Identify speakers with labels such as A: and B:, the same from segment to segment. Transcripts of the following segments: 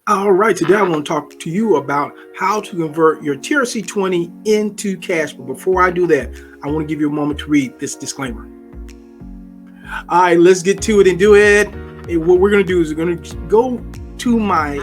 A: All right, today I want to talk to you about how to convert your TRC20 into cash. But before I do that, I want to give you a moment to read this disclaimer. All right, let's get to it and do it. And what we're going to do is we're going to go to my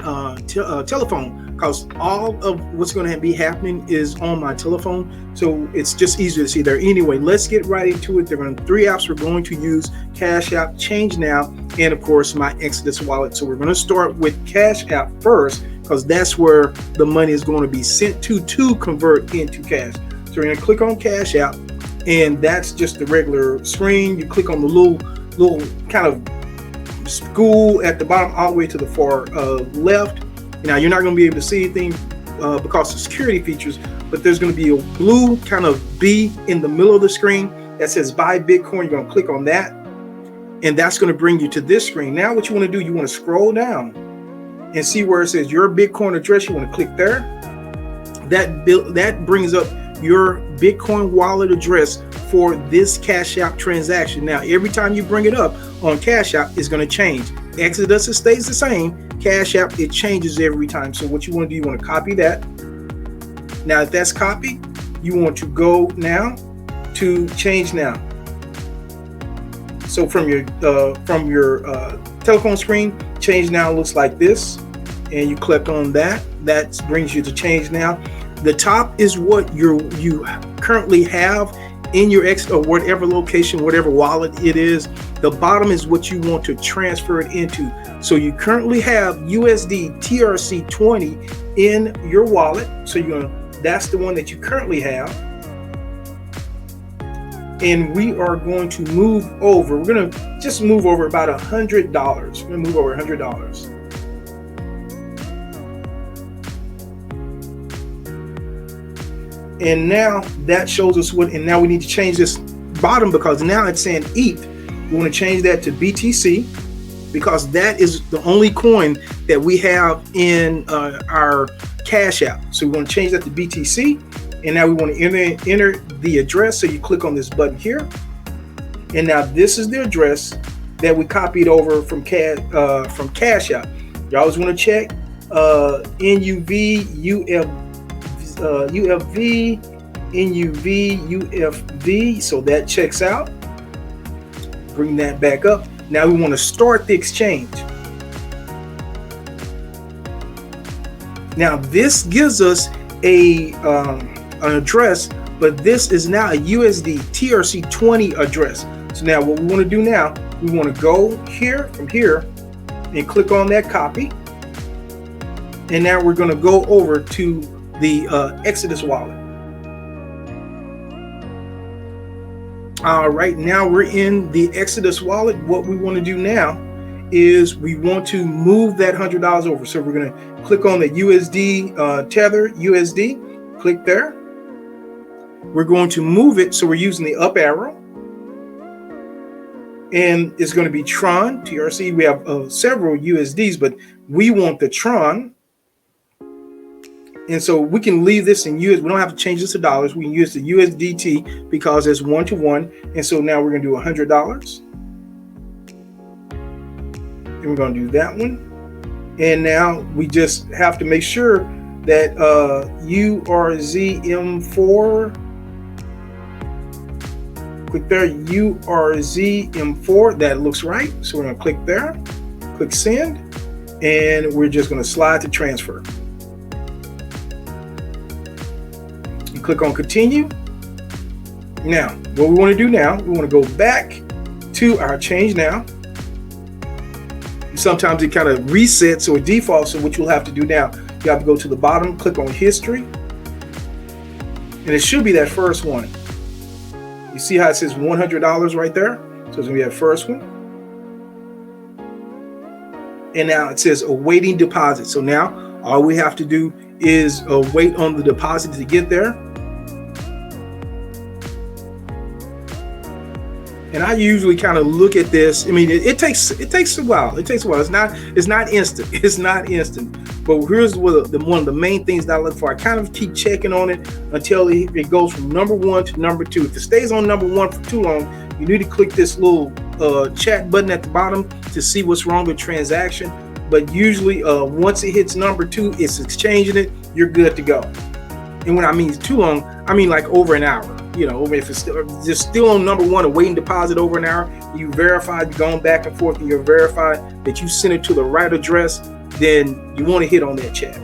A: telephone, because all of what's going to be happening is on my telephone. So it's just easier to see there. Anyway, let's get right into it. There are three apps we're going to use: Cash App, Change Now, and of course my Exodus wallet. So we're going to start with Cash App first, because that's where the money is going to be sent to convert into cash. So we're going to click on Cash App, and that's just the regular screen. You click on the little kind of school at the bottom all the way to the far left. Now you're not going to be able to see anything because of security features, but there's going to be a blue kind of B in the middle of the screen that says buy Bitcoin. You're going to click on that, and that's going to bring you to this screen. Now what you want to do, you want to scroll down and see where it says your Bitcoin address. You want to click there. That brings up your Bitcoin wallet address for this Cash App transaction. Now every time you bring it up on Cash App, it's going to change. Exodus, it stays the same. Cash App, it changes every time. So what you want to do, you want to copy that. Now if that's copied, you want to go now to Change Now. So from your telephone screen, Change Now looks like this, and you click on that. That brings you to Change Now. The top is what you currently have in your or whatever location, whatever wallet it is. The bottom is what you want to transfer it into. So you currently have USD TRC20 in your wallet. So that's the one that you currently have. And we are going to move over. We're going to just move over about $100. We're going to move over $100. And now that shows us and now we need to change this bottom, because now it's saying ETH. We want to change that to BTC, because that is the only coin that we have in our Cash App. So we want to change that to BTC. And now we want to enter the address. So you click on this button here. And now this is the address that we copied over from Cash App. You always want to check UFV, NUV, UFV. So that checks out. Bring that back up. Now we want to start the exchange. Now this gives us an address, but this is now a USD TRC20 address. So now what we want to do now, we want to go from here and click on that copy. And now we're going to go over to the Exodus wallet. All right, now we're in the Exodus wallet. What we want to do now is we want to move that $100 over. So we're going to click on the USD tether USD, click there. We're going to move it. So we're using the up arrow, and it's going to be Tron, TRC. We have several USDs, but we want the Tron. And so we can leave this in US. We don't have to change this to dollars. We can use the USDT because it's 1-to-1. And so now we're going to do $100. And we're going to do that one. And now we just have to make sure that URZM4, click there, URZM4, that looks right. So we're going to click there, click send, and we're just going to slide to transfer. Click on continue. Now, what we want to do now, we want to go back to our Change Now. Sometimes it kind of resets or defaults. So what you'll have to do now, you have to go to the bottom, click on history, and it should be that first one. You see how it says $100 right there? So it's going to be that first one. And now it says awaiting deposit. So now all we have to do is wait on the deposit to get there. And I usually kind of look at this. I mean, it takes a while. It takes a while. It's not instant. It's not instant. But here's one of the main things that I look for. I kind of keep checking on it until it goes from number 1 to number 2. If it stays on number 1 for too long, you need to click this little chat button at the bottom to see what's wrong with transaction. but usually once it hits number 2, it's exchanging it. You're good to go. And when I mean too long, I mean like over an hour. You know, if it's still on number 1, awaiting deposit over an hour, you verify, you're going back and forth, and you're verified that you sent it to the right address, then you want to hit on that chat.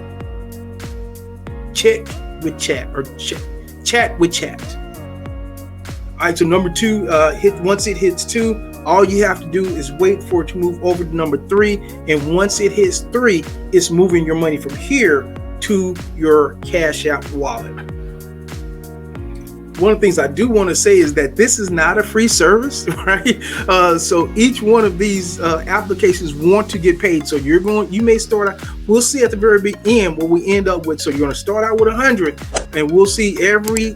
A: Check with chat, or chat with chat. All right, so number 2, once it hits 2, all you have to do is wait for it to move over to number 3, and once it hits 3, it's moving your money from here to your Cash App wallet. One of the things I do want to say is that this is not a free service, right? So each one of these applications want to get paid. So you may start out, we'll see at the very end what we end up with. So you're going to start out with 100, and we'll see every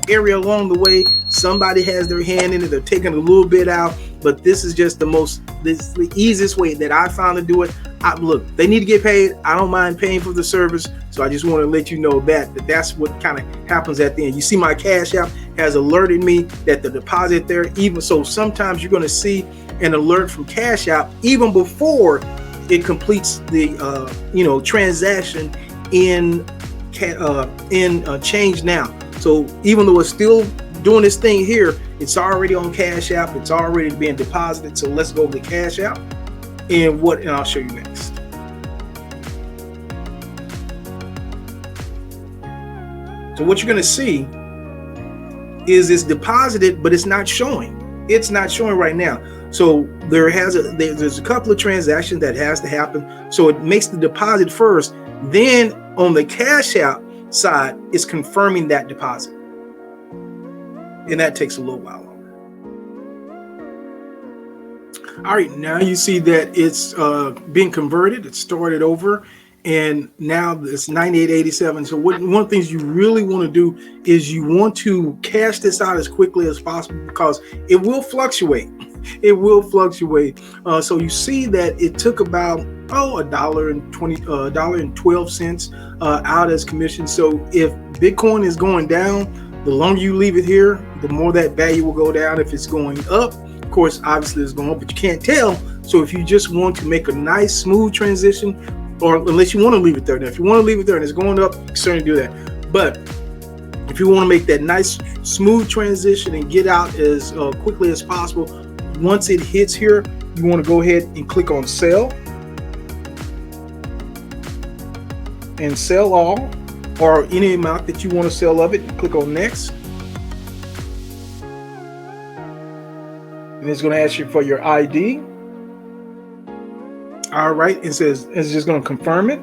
A: area along the way. Somebody has their hand in it. They're taking a little bit out, but this is just the easiest way that I found to do it. Look, they need to get paid. I don't mind paying for the service. So I just want to let you know that's what kind of happens at the end. You see my Cash App has alerted me that the deposit there, even so sometimes you're going to see an alert from Cash App even before it completes the transaction in Change Now. So even though it's still doing this thing here, it's already on Cash App. It's already being deposited. So let's go to Cash App and I'll show you next. So what you're going to see is it's deposited, but it's not showing. It's not showing right now. So there's a couple of transactions that has to happen. So it makes the deposit first. Then on the Cash App side, it's confirming that deposit. And that takes a little while longer. All right, now you see that it's being converted. It started over, and now it's 98.87. So one of the things you really want to do is you want to cash this out as quickly as possible, because it will fluctuate. It will fluctuate. So you see that it took about $1.12 out as commission. So if Bitcoin is going down, the longer you leave it here, the more that value will go down. If it's going up, of course, obviously it's going up, but you can't tell. So if you just want to make a nice smooth transition, or unless you want to leave it there. Now, if you want to leave it there and it's going up, you can certainly do that. But if you want to make that nice smooth transition and get out as quickly as possible, once it hits here, you want to go ahead and click on sell and sell all, or any amount that you want to sell of it. Click on next. And it's going to ask you for your ID. All right, it says it's just going to confirm it.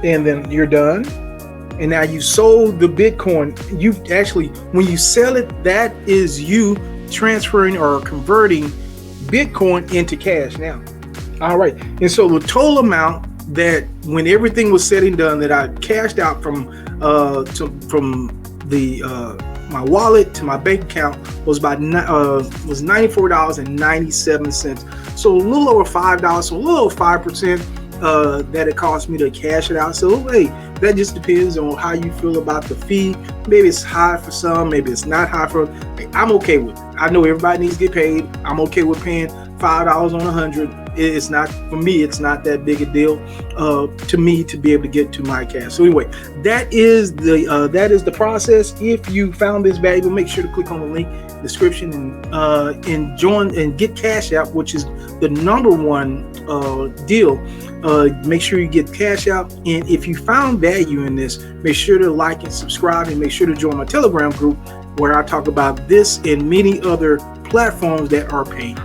A: And then you're done. And now you sold the Bitcoin. You've actually, when you sell it, that is you transferring or converting Bitcoin into cash now. All right. And so the total amount that when everything was said and done that I cashed out from my wallet to my bank account was was $94.97. So a little over $5, so a little over 5% that it cost me to cash it out. So hey, that just depends on how you feel about the fee. Maybe it's high for some, maybe it's not high for. I'm okay with it. I know everybody needs to get paid. I'm okay with paying $5 on 100. It's not, for me, it's not that big a deal to me to be able to get to my cash. So anyway, that is the process. If you found this valuable, make sure to click on the link in the description and join and get Cash App, which is the #1 deal. Make sure you get Cash App, and if you found value in this, make sure to like and subscribe, and make sure to join my Telegram group where I talk about this and many other platforms that are paying.